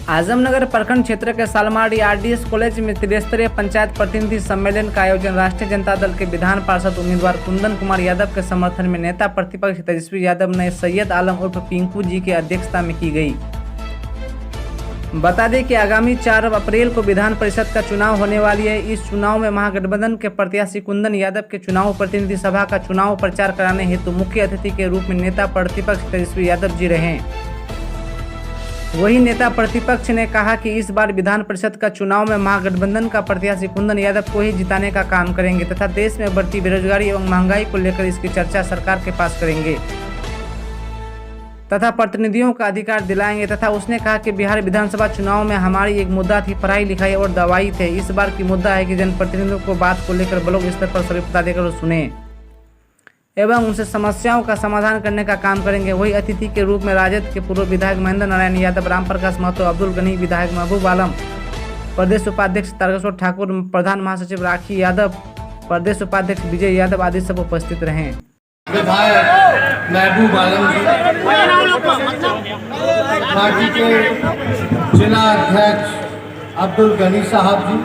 आजमनगर प्रखंड क्षेत्र के सालमाड़ी आरडीएस कॉलेज में त्रिस्तरीय पंचायत प्रतिनिधि सम्मेलन का आयोजन राष्ट्रीय जनता दल के विधान पार्षद उम्मीदवार कुंदन कुमार यादव के समर्थन में नेता प्रतिपक्ष तेजस्वी यादव ने सैयद आलम उर्फ पिंकू जी की अध्यक्षता में की गई। बता दें कि आगामी 4 अप्रैल को विधान परिषद का चुनाव होने वाली है। इस चुनाव में महागठबंधन के प्रत्याशी कुंदन यादव के चुनाव प्रतिनिधि सभा का चुनाव प्रचार कराने हेतु मुख्य अतिथि के रूप में नेता प्रतिपक्ष तेजस्वी यादव जी रहे। वही नेता प्रतिपक्ष ने कहा कि इस बार विधान परिषद का चुनाव में महागठबंधन का प्रत्याशी कुंदन यादव को ही जिताने का काम करेंगे तथा देश में बढ़ती बेरोजगारी एवं महंगाई को लेकर इसकी चर्चा सरकार के पास करेंगे तथा प्रतिनिधियों का अधिकार दिलाएंगे। तथा उसने कहा कि बिहार विधानसभा चुनाव में हमारी एक मुद्दा थी पढ़ाई लिखाई और दवाई थे। इस बार की मुद्दा है कि जनप्रतिनिधियों को बात को लेकर ब्लॉक स्तर पर सभी पदाधिकारियों को सुने एवं उनसे समस्याओं का समाधान करने का काम करेंगे। वही अतिथि के रूप में राजद के पूर्व विधायक महेंद्र नारायण यादव, राम प्रकाश महतो, अब्दुल गनी, विधायक महबूब आलम, प्रदेश उपाध्यक्ष तारकेश्वर ठाकुर, प्रधान महासचिव राखी यादव, प्रदेश उपाध्यक्ष विजय यादव आदि सब उपस्थित रहे। विधायक महबूब आलम जी, पार्टी के जिला अध्यक्ष अब्दुल गनी साहब जी,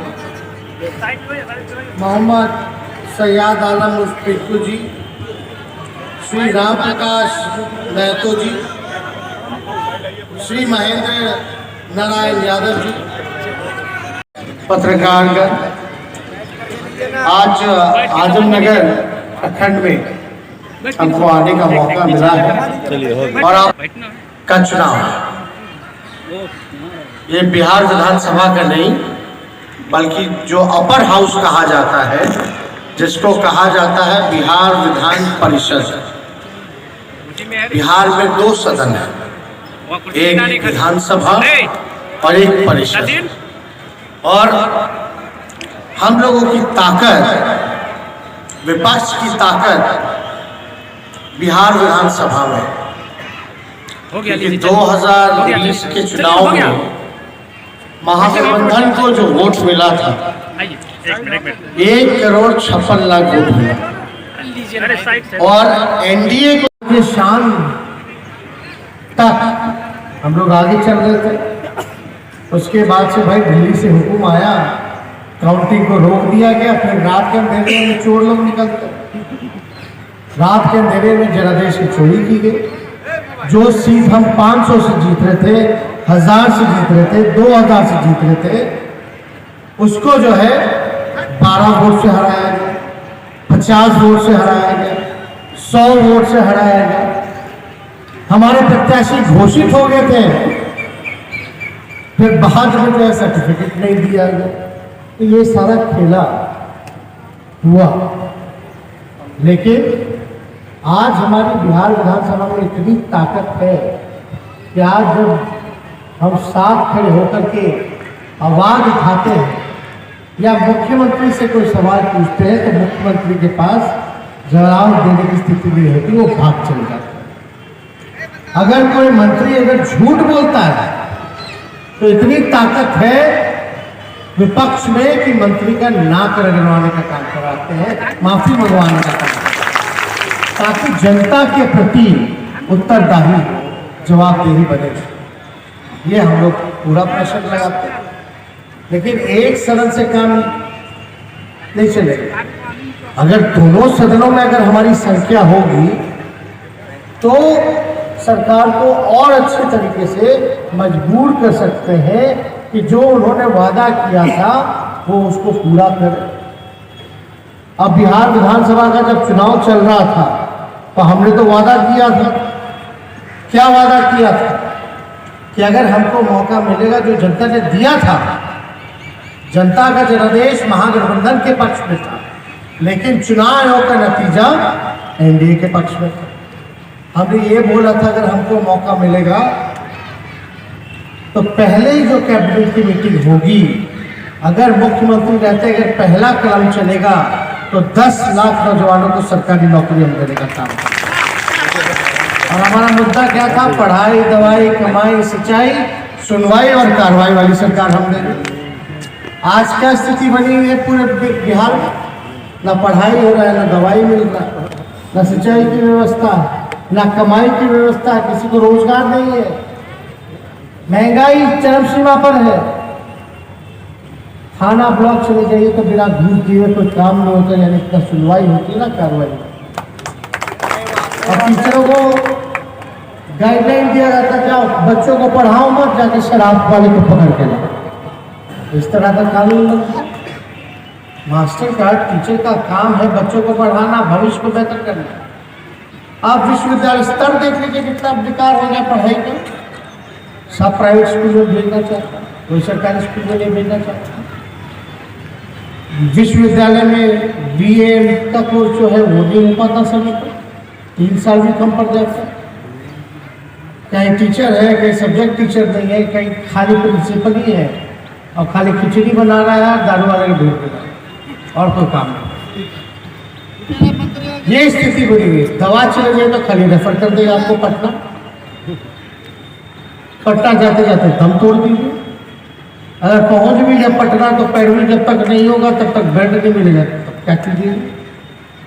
मोहम्मद सैयद आलम उर्फ पिंकू जी, श्री राम प्रकाश महतो जी, श्री महेंद्र नारायण यादव जी, पत्रकारगण, आज आजमनगर प्रखंड में हमको आने का मौका मिला है और आप का चुनाव ये बिहार विधानसभा का नहीं बल्कि जो अपर हाउस कहा जाता है, जिसको कहा जाता है बिहार विधान परिषद। बिहार में 2 सदन है, एक विधानसभा और एक परिषद, और हम लोगों की ताकत, विपक्ष की ताकत बिहार विधानसभा में, क्योंकि 2019 के चुनाव में महागठबंधन को जो वोट मिला था 1 करोड़ 56 लाख वोट मिला और एनडीए के शान तक हम लोग आगे चल रहे थे। उसके बाद से भाई दिल्ली से हुक्म आया, काउंटिंग को रोक दिया गया। फिर रात के अंधेरे में चोर लोग निकलते, रात के अंधेरे में जनादेश की चोरी की गई। जो सीट हम 500 से जीत रहे थे, 1000 से जीत रहे थे, 2000 से जीत रहे थे, उसको जो है 12 वोट से हराया गया, 50 वोट से हराया गया, 100 वोट से हराया गया। हमारे प्रत्याशी घोषित हो गए थे, फिर बाद में जो सर्टिफिकेट नहीं दिया गया। तो ये सारा खेला हुआ। लेकिन आज हमारी बिहार विधानसभा में इतनी ताकत है कि आज जब हम साथ खड़े होकर के आवाज उठाते हैं या मुख्यमंत्री से कोई सवाल पूछते हैं तो मुख्यमंत्री के पास जवाब देने की स्थिति नहीं होती, वो भाग चले जाते हैं। अगर कोई मंत्री अगर झूठ बोलता है तो इतनी ताकत है विपक्ष में कि मंत्री का नाक रगड़वाने का काम कराते हैं, माफी मंगवाने का काम, ताकि जनता के प्रति उत्तरदायी जवाबदेही बने। ये हम लोग पूरा प्रेशर लगाते हैं, लेकिन एक सदन से काम नहीं चलेगा। अगर दोनों सदनों में अगर हमारी संख्या होगी तो सरकार को और अच्छे तरीके से मजबूर कर सकते हैं कि जो उन्होंने वादा किया था वो उसको पूरा करें। अब बिहार विधानसभा का जब चुनाव चल रहा था तो हमने तो वादा किया था। क्या वादा किया था कि अगर हमको मौका मिलेगा, जो जनता ने दिया था, जनता का जनादेश महागठबंधन के पक्ष में था, लेकिन चुनाव आयोग का नतीजा एनडीए के पक्ष में था। हमने ये बोला था अगर हमको मौका मिलेगा तो पहले ही जो कैबिनेट की मीटिंग होगी, अगर मुख्यमंत्री रहते अगर पहला कदम चलेगा तो 10 लाख नौजवानों को सरकारी नौकरी हम देने का काम था। और हमारा मुद्दा क्या था? पढ़ाई, दवाई, कमाई, सिंचाई, सुनवाई और कार्रवाई वाली सरकार हम देंगे। आज क्या स्थिति बनी हुई है पूरे बिहार में? ना पढ़ाई हो रहा है, ना दवाई मिल रहा है, ना सिंचाई की व्यवस्था है, ना कमाई की व्यवस्था है, किसी को रोजगार नहीं है। महंगाई चरम सीमा पर है। थाना ब्लॉक चले जाइए तो बिना घूस दिए कोई काम नहीं होता, यानी इतना सुनवाई होती है ना, कार्रवाई। और टीचरों को गाइडलाइन दिया जाता है, जाओ बच्चों को पढ़ाओ मत, जाके शराब वाले को पकड़ के लाओ। इस तरह का कानून बनता है। मास्टर का, टीचर का काम है बच्चों को पढ़ाना, भविष्य को बेहतर करना। आप विश्वविद्यालय स्तर देख लीजिए कितना विकार हो गया पढ़ाई का। सब प्राइवेट स्कूल में भेजना चाहता, कोई सरकारी स्कूल में नहीं भेजना चाहता। विश्वविद्यालय में बीए का कोर्स जो है वो नहीं हो पाता समय पर, 3 साल भी कम पड़ जाता है। कहीं टीचर है, कहीं सब्जेक्ट टीचर नहीं है, कहीं खाली प्रिंसिपल ही है और खाली खिचड़ी बना रहा है, दारू वाले को ढूंढ रहा है और कोई काम नहीं। ये स्थिति बनी हुई। दवा चले जाए तो खाली रेफर कर देगा आपको पटना। पटना जाते जाते दम तोड़ दीजिए। अगर पहुंच भी जाए पटना तो पैरवी जब तक नहीं होगा तब तक बेड नहीं मिलेगा, तब क्या कीजिए।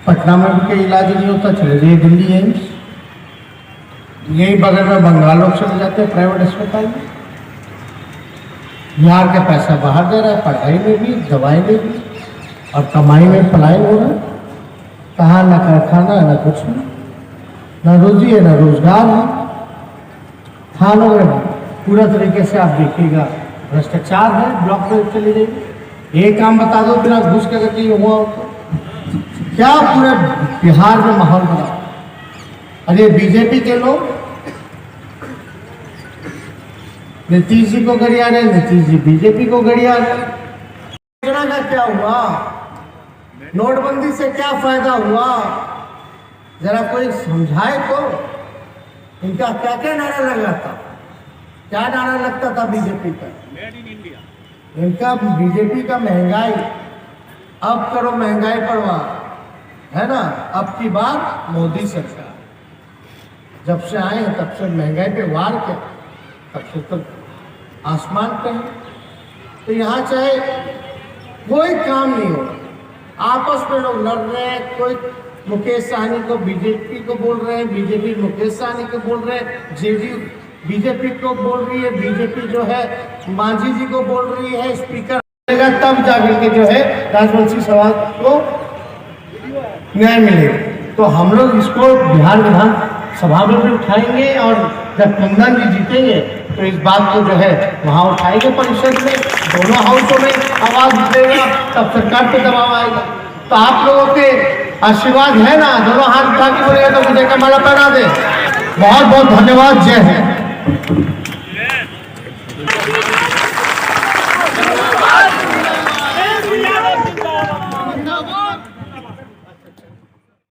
पटना में भी कोई इलाज नहीं होता, चले जाइए दिल्ली एम्स। यही बगल में बंगाल लोग चले जाते हैं प्राइवेट अस्पताल में। बिहार का पैसा बाहर जा रहा है, पढ़ाई में भी, दवाई में भी, और कमाई में पलायन हो रहा है। कहाँ ना कारखाना है, ना कुछ नहीं, ना रोजी है, ना रोजगार है। थानों में पूरा तरीके से आप देखिएगा भ्रष्टाचार है। ब्लॉक में चले जाइए, ये काम बता दो बिना घूस के अगर ये हुआ हो तो क्या पूरे बिहार में माहौल बना। अरे बीजेपी के लोग नीतीश जी को गरिया रहे, नीतीश जी बीजेपी को गरिया रहे। योजना का क्या हुआ, नोटबंदी से क्या फायदा हुआ, जरा कोई समझाए तो। इनका क्या क्या नारा लगा था, क्या नारा लगता था बीजेपी का, इनका बीजेपी का महंगाई, अब करो महंगाई पर वार, है ना। अब की बात मोदी सरकार जब से आए हैं तब से महंगाई पे वार किया, तब से तो आसमान पे है। तो यहाँ चाहे कोई काम नहीं हो, आपस में लोग लड़ रहे हैं। कोई मुकेश सहनी को बीजेपी को बोल रहे हैं, बीजेपी मुकेश सहनी को बोल रहे हैं, जेडीयू बीजेपी को बोल रही है, बीजेपी जो है मांझी जी को बोल रही है। स्पीकर तब जाकर के जो है राजवंशी समाज को न्याय मिलेगा। तो हम लोग इसको बिहार विधान सभा में भी उठाएंगे, और जब कुंदन जी जीतेंगे तो इस बात को जो है वहाँ उठाएंगे परिषद में, दोनों हाउसों में आवाज देगा, तब सरकार पे दबाव आएगा। तो आप लोगों के आशीर्वाद है ना, दोनों हाथ उठा के बोलेगा तो विजय का माला पहना दे। बहुत बहुत धन्यवाद, जय हिंद।